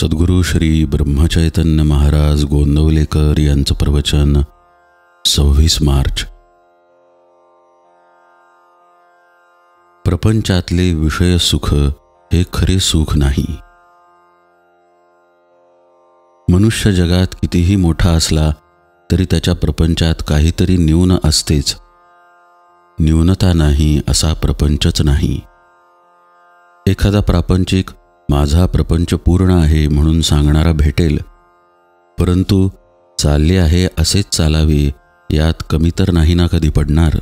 सद्गुरु श्री ब्रह्मचैतन्य महाराज गोंदवलेकर यांचं प्रवचन 26 मार्च। प्रपंचातले विषय सुख हे खरे सुख नाही। मनुष्य जगात कितीही मोठा असला तरी त्याच्या प्रपंचात काहीतरी न्यून असतेच। न्यूनता नाही असा प्रपंचच नाही। एखादा प्रापंचिक माझा प्रपंच पूर्ण आहे म्हणून सांगणारा भेटेल, परंतु चालले आहे असेच चालावे यात कमी तर नाही ना कधी पडणार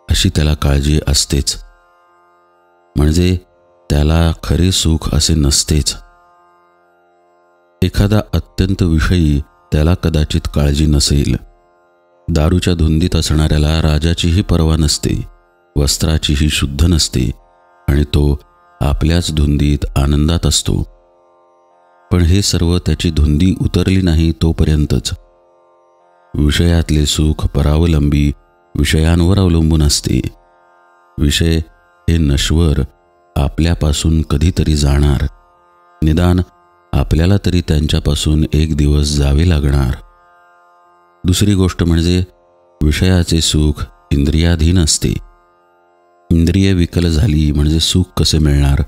अशी त्याला काळजी असतेच। म्हणजे त्याला खरे सुख असे नसतेच। एखादा अत्यंत विषयी त्याला कदाचित काळजी नसेल। दारूच्या धुंदीत असणाऱ्याला राजाचीही पर्वा नसते, वस्त्राचीही शुद्ध नसते आणि तो आपल्याच धुंदीत आनंदात असतो। पण हे सर्व त्याची धुंदी उतरली नाही तोपर्यंतच। विषयातले सुख परावलंबी विषयांवर अवलंबून असते। विषय हे नश्वर आपल्यापासून कधीतरी जाणार, निदान आपल्याला तरी त्यांच्यापासून एक दिवस जावे लागणार। दुसरी गोष्ट म्हणजे विषयाचे सुख इंद्रियाधीन असते। इंद्रिय विकल झाली म्हणजे सुख कसे मिळणार?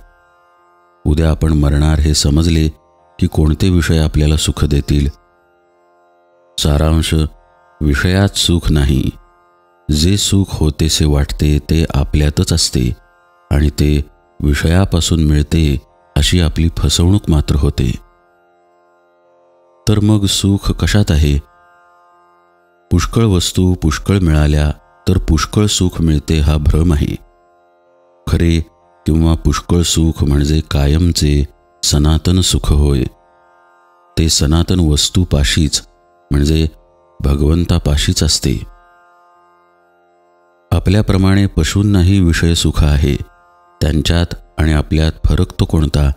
उद्या आपण मरणार हे समजले की कोणते विषय आपल्याला सुख देतील? सारांश, विषयात सुख नाही। जे सुख होतेसे वाटते ते आपल्यातच असते आणि ते विषयापासून मिळते अशी आपली फसवणूक मात्र होते। तर मग सुख कशात आहे? पुष्कळ वस्तू पुष्कळ मिळाल्या तर पुष्कळ सुख मिळते हा भ्रम आहे। खरे किंवा पुष्कळ सुख म्हणजे कायमचे सनातन सुख होय। ते सनातन वस्तूपाशीच म्हणजे भगवंतापाशीच असते। आपल्याप्रमाणे पशूंनाही विषय सुख आहे। त्यांच्यात आणि आपल्यात फरक तो कोणता?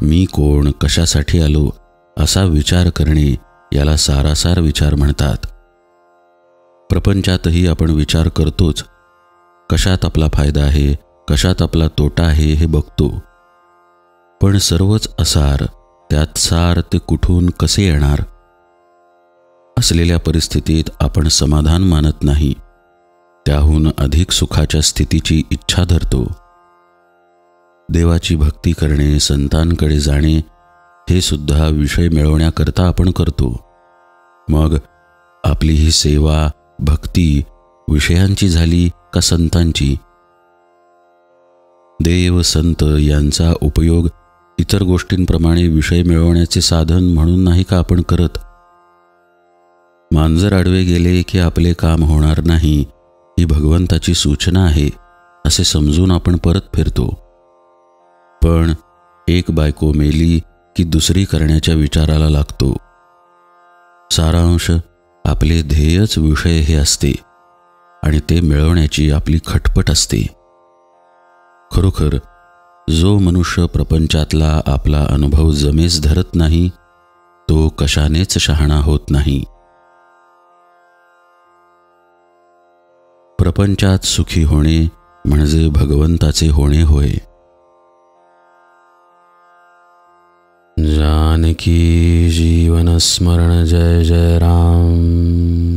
मी कोण, कशासाठी आलो असा विचार करणे याला सारासार विचार म्हणतात। प्रपंचातही आपण विचार करतोच। कशात आपला फायदा आहे, कशात आपला तोटा आहे हे बघतो। पण सर्वच असार, त्यात सार ते कुठून कसे येणार? असलेल्या परिस्थितीत आपण समाधान मानत नाही, त्याहून अधिक सुखाच्या स्थितीची इच्छा धरतो। देवाची भक्ती करणे, संतांकडे जाणे हे सुद्धा विषय मिळवण्याकरता आपण करतो। मग आपली ही सेवा भक्ती विषयांची झाली का संतांची? देव संत यांचा उपयोग इतर गोष्टींप्रमाणे विषय मिळवण्याचे साधन म्हणून नाही का आपण करत? मांजर आडवे गेले की आपले काम होणार नाही ही भगवंताची सूचना आहे असे समजून आपण परत फिरतो। पण एक बायको मेली की दुसरी करण्याच्या विचाराला लागतो। सारांश, आपले ध्येयच विषय हे असते आणि ते मिळवण्याची आपली खटपट असते। खरोखर जो मनुष्य प्रपंचातला आपला अनुभव जमेस धरत नाही तो कशानेच शहाणा होत नाही। प्रपंचात सुखी होणे म्हणजे भगवंताचे होणे होय। जानकी जीवन स्मरण जय जय राम।